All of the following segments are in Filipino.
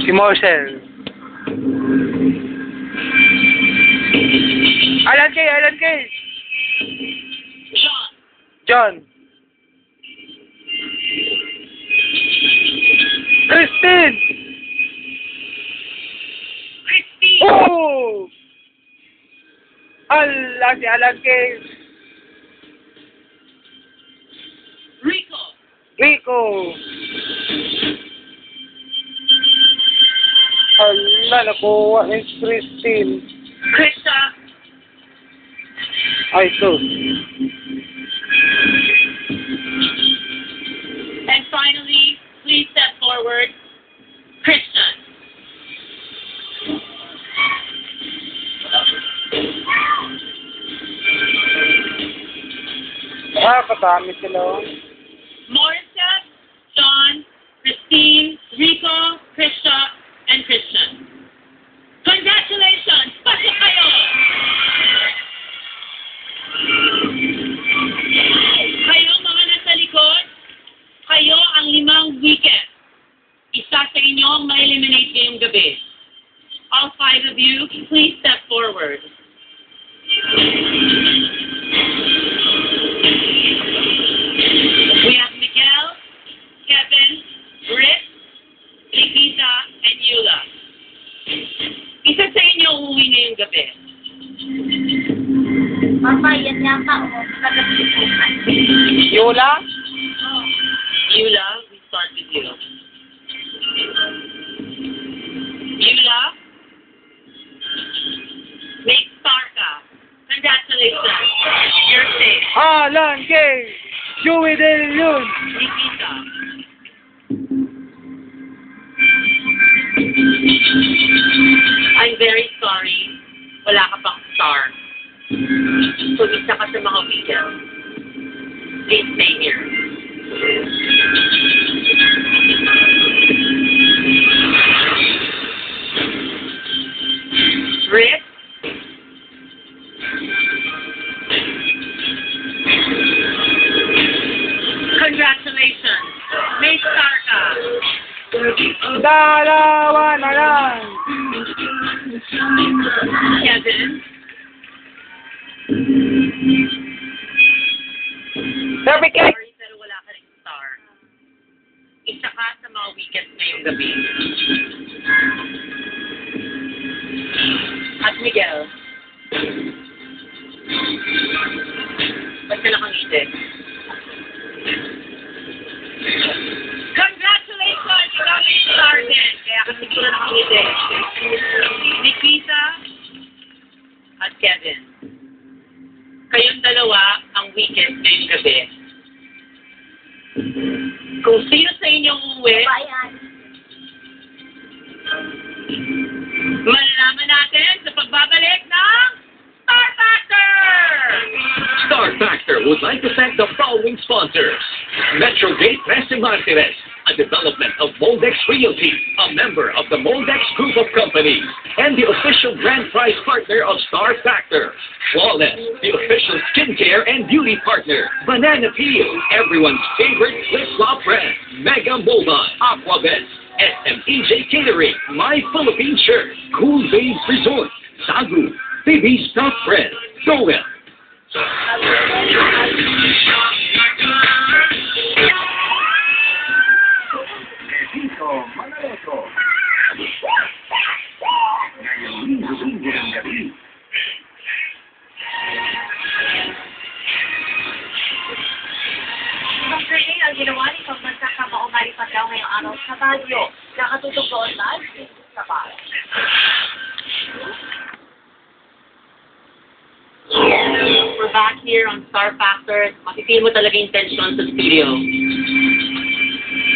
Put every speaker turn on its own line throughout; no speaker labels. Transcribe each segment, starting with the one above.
Si Marcel. Alan Kay. John. Christine. Oh! Ala, si Alan Kay. Rico. Ala, nakuha ni Christine.
Krista.
Ay, ito.
And finally, please step forward, Christian.
Katami sila.
Marissa, John, Christine, Rico, Krista, and Christian. Congratulations! Pasok kayo! Kayo mga nasa likod, kayo ang 5 wicket. Isa sa inyo ang ma-eliminate ngayong gabi. All 5 of you, please step forward. We have Miguel, Kevin, Rick, Nikita, and Yula. Isa sa inyo uuwi ngayong gabi.
Mama, yan yata o. Nagasipukan.
Yola?
Yula, we start with you. Yula, make star ka. Congratulations. You're safe.
Alan Kay. Joey De Leon.
Nikita. I'm very sorry. Wala ka pang star. So, isa ka sa mga weekend. Please stay here. Rick? Congratulations. May star ka.
Dalawa na lang.
Kevin?
Sabi kay...
Sorry, pero wala ka rin star. Isa ka sa mga weekends ngayong gabi. At Miguel? Ba't ka nakangiti? Congratulations! Ikaw may star din. Kaya ka siguro nakangiti. Nikita at Kevin. Kayong dalawa ang weekend ngayong gabi. Kung sino sa inyo uuwi,
Bayan.
malalaman natin sa pagbabalik ng Star Factor!
Star Factor would like to thank the following sponsors. Metrogate Pressing Martires, a development of Moldex Realty, a member of the Moldex Group of Companies, and the official grand prize partner of Star Factor. Flawless, the official skincare and beauty partner. Banana Peel, everyone's favorite flip-flop brand. Mega Moldon, Aquabet, SMEJ Catering, My Philippine Shirt, Cool Babes Resort, Sagu, Baby Stuff Bread, Joel.
Dito, Manaloto. Ngayong linggo ng gabi.
Ang training ang ginawa ni Pagbansa Kamao Maripataw ngayong araw sa Baguio. Nakatutok doon live sa bar.
We're back here on Star Factor. Makikita mo talaga yung tension sa studio.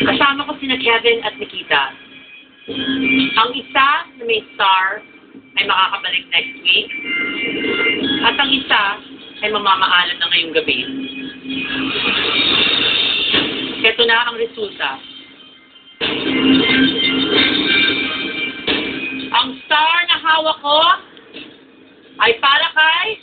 Kasama ko sina Kevin at Nikita. Ang isa na may star ay makakabalik next week. At ang isa ay mamamaalam na ngayong gabi. Ito na ang resulta. Ang star na hawak ko ay para kay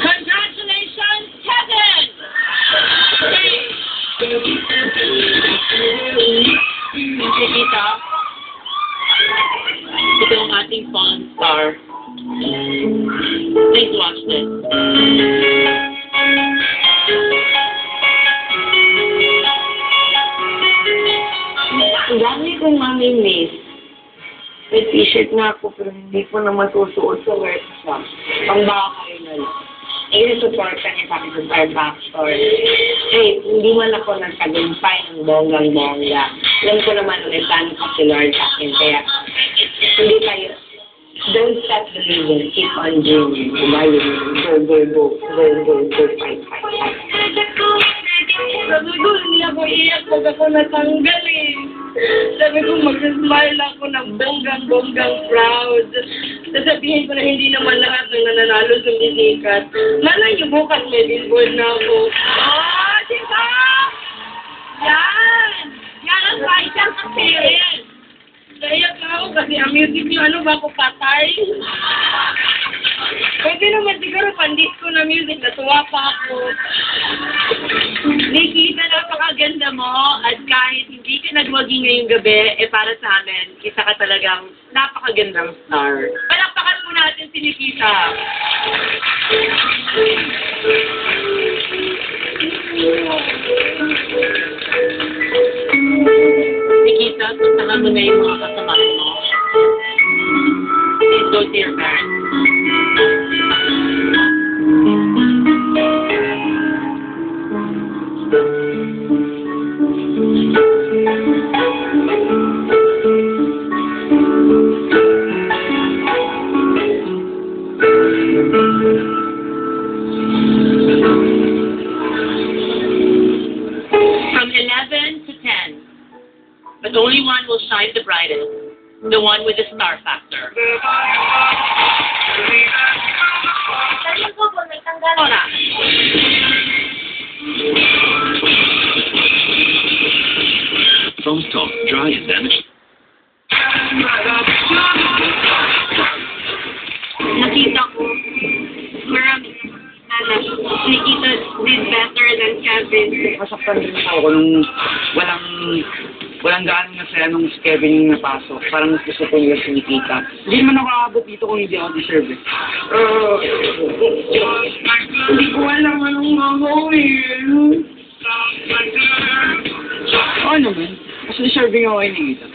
congratulations, Kevin!
Ang dami kong mamimiss. May t-shirt na ako pero hindi ko na masusuot sa workshop. Pang-bahay na lang. Eh, supportan niya sa akin sa Starbucks. Hey, hindi man ako nagtagumpay ng bonggang-bongga. Alam ko naman ulit paano pa si Lord sa akin. Kaya, hindi tayo, don't stop believing. Keep on dreaming. Go, go, go. Go, go, go. Fight, fight, fight.
Sabi ko, hindi ako iyak pag ako natanggal eh. Sabi ko, mag-smile ako ng bonggang-bonggang proud. Sasabihin ko na hindi naman lahat ng nananalo sumisikat. Malay niyo bukas may billboard na ako. Oh, diba? Yan! Yan ang vital kasi yun. Naiyak na ako kasi ang music niyo, ano ba ako patay? Pwede naman siguro pandisco na music, natuwa pa ako.
Nikita, napakaganda mo at kahit hindi ka nagwagi ngayong gabi, para sa amin, isa ka talagang napakagandang star. Palakpakan po natin si Nikita. Nikita, puntahan mo na yung mga kasama mo. Please go to your parents. From 11 to 10, but only one will shine the brightest, the one with the star factor.
Sabi ko po, may tanggal.
Ora.
Phones talk, dry and damaged.
Nakita ko, marami Nikita did better than Kevin.
Masaktan din ako nung walang gaano na saya nung si Kevin yung napasok. Parang mas gusto ko nila si Nikita. Hindi naman ako aabot dito kung hindi ako deserve eh. Hindi ko alam anong gagawin. Oo naman. Mas deserving ako kay Nikita.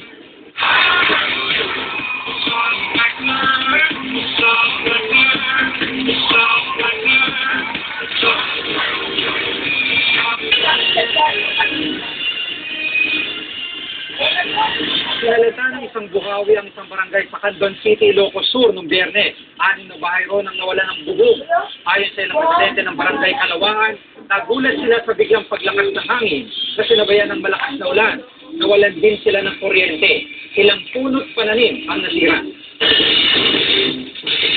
Lalata ng isang buhawi ang isang barangay sa Candon City, Ilocos Sur noong Biyernes. 6 na bahay ro nang nawala ng bubog. Ayon sa ilang presidente ng barangay Kalawaan, nagulat sila sa biglang paglakas ng hangin na sinabayan ng malakas na ulan. Nawalan din sila ng kuryente. Ilang punot pananim ang nasira.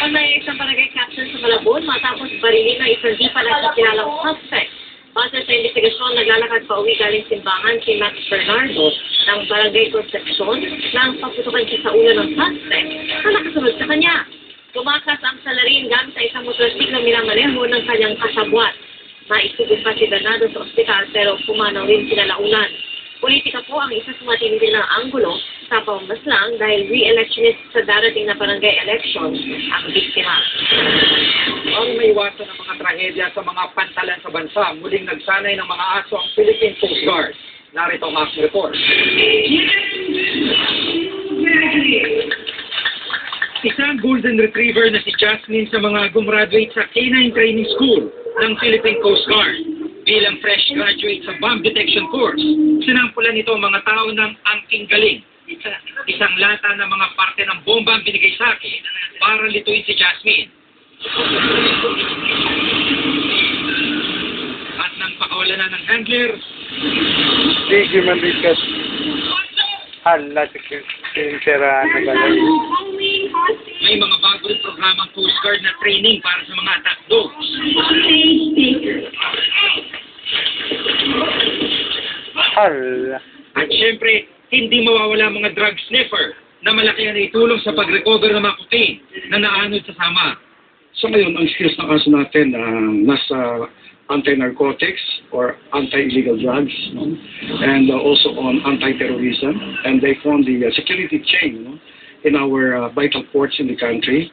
May isang barangay captain sa Malabon matapos barilin ng isang di pala sa kilalang suspect. Base sa investigasyon, naglalakad pa uwi galing simbahan si Max Bernardo ng Barangay Concepcion nang paputukan siya sa ulo ng suspect na nakasunod sa kanya. Tumakas ang salarin gamit sa isang motorsiklo minamaneho ng kanyang kasabwat. Maisugod pa si Bernardo sa ospital pero pumanaw rin kinalaunan. Politika po ang isa sa matindi ng anggulo sa pamamaslang dahil re-electionist sa darating na barangay election ang biktima.
Ang maiwasan ng mga trahedya sa mga pantalan sa bansa, muling nagsanay ng mga aso ang Philippine Coast Guard. Narito ang action report. Isang golden retriever na si Jasmine sa mga gumraduate sa Canine Training School ng Philippine Coast Guard. Bilang fresh graduate sa bomb detection course, sinampulan nito ang mga tao ng angking galing. Isang lata ng mga parte ng bomba ang binigay sa akin para lituin si Jasmine. At nang pakawala na ng handler,
Sige, mandikas. Hala, sincera na balay.
may mga bago rin programang Coast Guard na training para sa mga attack dogs.
Hala.
At syempre, hindi mawawala mga drug sniffer na malaki na itulong sa pag-recover ng mga cocaine na naanod sa sama.
So ngayon, ang skills ng kaso natin nasa anti-narcotics or anti-illegal drugs, no? And also on anti-terrorism. And they form the security chain, no? In our vital ports in the country.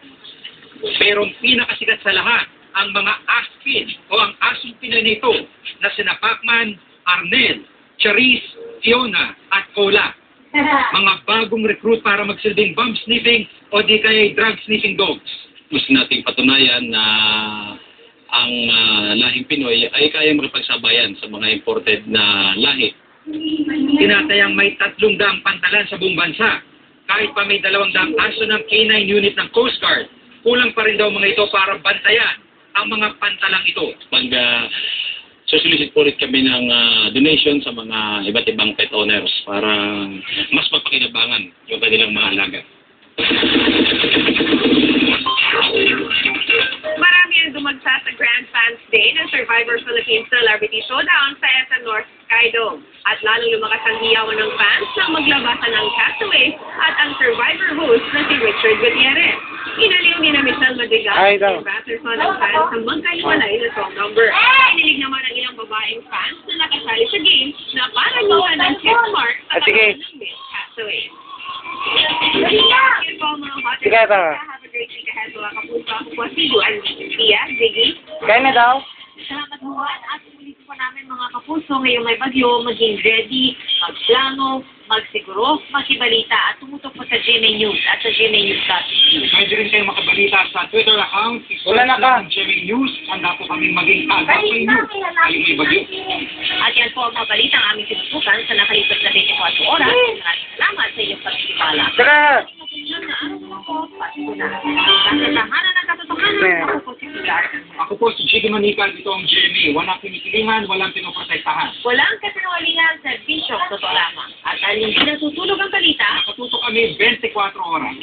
Pero ang pinakasikat sa lahat, ang mga aspin o ang asong Pinoy nito na sina Pacman, Arnel, Charis, Fiona at Cola. Mga bagong recruit para magsilbing bomb sniffing o di kaya drug sniffing dogs.
Gusto nating patunayan na ang lahing Pinoy ay kaya makipagsabayan sa mga imported na lahi.
Tinatayang may 300 pantalan sa buong bansa. Kahit pa may 200 aso ng K9 unit ng Coast Guard, kulang pa rin daw mga ito para bantayan ang mga pantalang ito.
Solicit po ulit kami ng donation sa mga iba't ibang pet owners para mas mapakinabangan yung kanilang mga alaga.
Marami ang dumagsa sa Grand Fans Day ng Survivor Philippines Celebrity Showdown sa SM North Skydome. At lalong lumakas ang hiyawan ng fans nang maglabasan ng Castaways at ang Survivor host na si Richard Gutierrez. Inaliw ni na Michelle Madrigal
Ay,
at si Batterson ng fans sa magkahiwalay na song number. Inilig naman ang ilang babaeng fans na nakasali sa game na paraluhan ng check mark at ang
sige.
ng Miss Castaways. Yun po mga hot
Sige, tara.
Have a great week ahead mga kapuso. Ako po si Juan Tia, Ziggy.
Kaya na daw.
Salamat po at ulit po namin mga kapuso ngayong may bagyo, maging ready, magplano, magsiguro, makibalita at tumutok po sa GMA News at sa GMAnews.tv.
Pwede rin kayo makabalita sa Twitter account,
Wala na ka.
GMA News. Handa po kami maging taga sa inyo. Ngayong may bagyo.
At yan po ang mga balita ang aming sinusukan sa nakalipas na 24 oras. Maraming salamat sa inyong pagkikibala.
Saka,
Katotohanan ng katotohanan, ako po si Pilar.
Ako po si Jiggy Manica, dito ang GMA. Walang kinikilingan, walang pinoprotektahan.
Walang kasinungalingan, serbisyo, totoo lamang. At dahil hindi natutulog ang balita,
Nakatutok kami 24 oras.